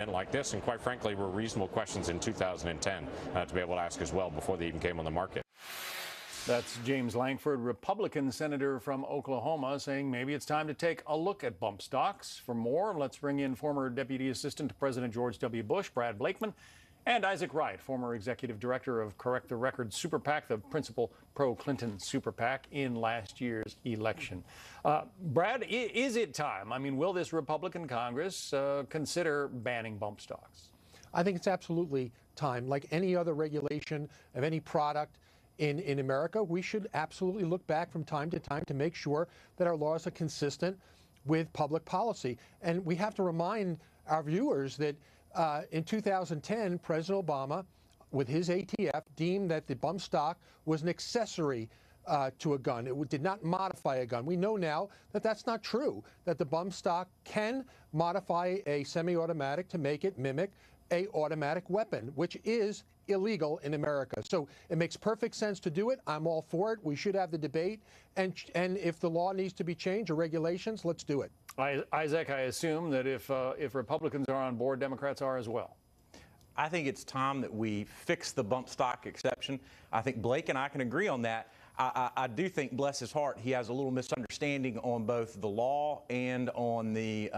like this, and quite frankly were reasonable questions in 2010 to be able to ask as well before they even came on the market. That's James Lankford, Republican senator from Oklahoma, saying maybe it's time to take a look at bump stocks. For more, let's bring in former Deputy Assistant to President George W. Bush, Brad Blakeman, and Isaac Wright, former executive director of Correct the Record Super PAC, the principal pro-Clinton Super PAC in last year's election. Brad, is it time? I mean, will this Republican Congress consider banning bump stocks? I think it's absolutely time. Like any other regulation of any product in America, we should absolutely look back from time to time to make sure that our laws are consistent with public policy. And we have to remind our viewers that in 2010, President Obama, with his ATF, deemed that the bump stock was an accessory to a gun. It did not modify a gun. We know now that that's not true, that the bump stock can modify a semi-automatic to make it mimic an automatic weapon, which is illegal in America. So it makes perfect sense to do it. I'm all for it. We should have the debate. And if the law needs to be changed or regulations, let's do it. Isaac, I assume that if Republicans are on board, Democrats are as well. I think it's time that we fix the bump stock exception. I think Blake and I can agree on that. I do think, bless his heart, he has a little misunderstanding on both the law and on the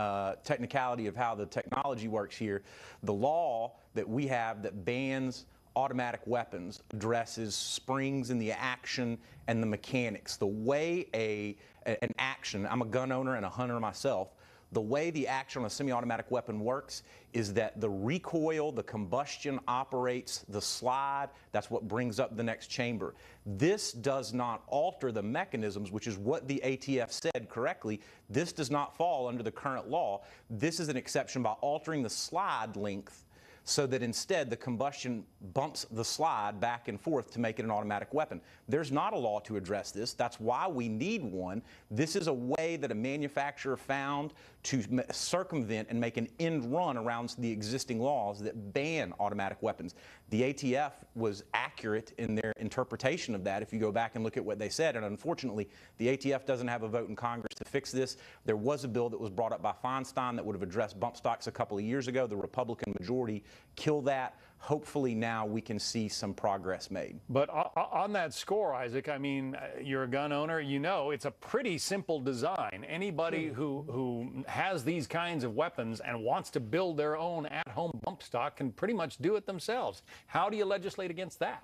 technicality of how the technology works here. The law that we have that bans automatic weapons addresses springs in the action and the mechanics. The way an action, I'm a gun owner and a hunter myself, the way the action on a semi-automatic weapon works is that the recoil, the combustion operates the slide. That's what brings up the next chamber. This does not alter the mechanisms, which is what the ATF said correctly. This does not fall under the current law. This is an exception by altering the slide length so that instead the combustion bumps the slide back and forth to make it an automatic weapon. There's not a law to address this. That's why we need one. This is a way that a manufacturer found to circumvent and make an end run around the existing laws that ban automatic weapons. The ATF was accurate in their interpretation of that if you go back and look at what they said, and unfortunately the ATF doesn't have a vote in Congress to fix this. There was a bill that was brought up by Feinstein that would have addressed bump stocks a couple of years ago. The Republican majority killed that. Hopefully now we can see some progress made. But on that score, Isaac, I mean, you're a gun owner, you know, it's a pretty simple design. Anybody who has these kinds of weapons and wants to build their own at-home bump stock can pretty much do it themselves. How do you legislate against that?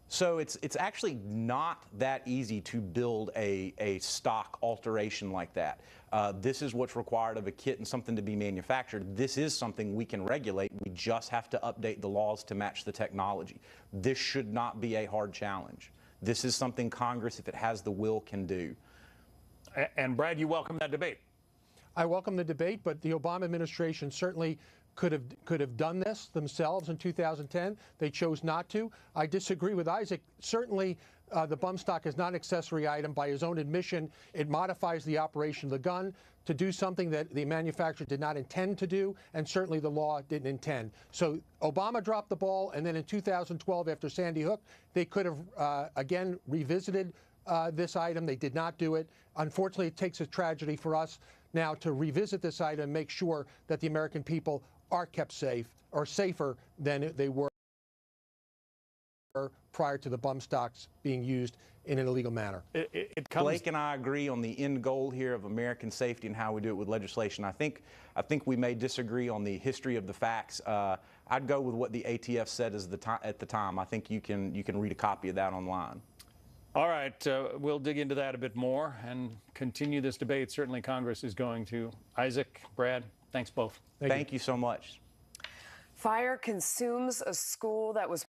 So it's actually not that easy to build a stock alteration like that. This is what's required of a kit and something to be manufactured. This is something we can regulate. We just have to update the laws to match the technology. This should not be a hard challenge. This is something Congress, if it has the will, can do. And Brad, you welcome that debate? I welcome the debate, but the Obama administration certainly could have done this themselves in 2010. They chose not to. I disagree with Isaac. Certainly, the bump stock is not an accessory item. By his own admission, it modifies the operation of the gun to do something that the manufacturer did not intend to do, and certainly the law didn't intend. So Obama dropped the ball, and then in 2012, after Sandy Hook, they could have, again, revisited this item. They did not do it. Unfortunately, it takes a tragedy for us now to revisit this item and make sure that the American people are kept safe, or safer than they were prior to the bump stocks being used in an illegal manner. Blake and I agree on the end goal here of American safety and how we do it with legislation. I think we may disagree on the history of the facts. I'd go with what the ATF said at the time. I think you can read a copy of that online. All right, we'll dig into that a bit more and continue this debate. Certainly Congress is going to. Isaac, Brad, thanks both. Thank you so much. Fire consumes a school that was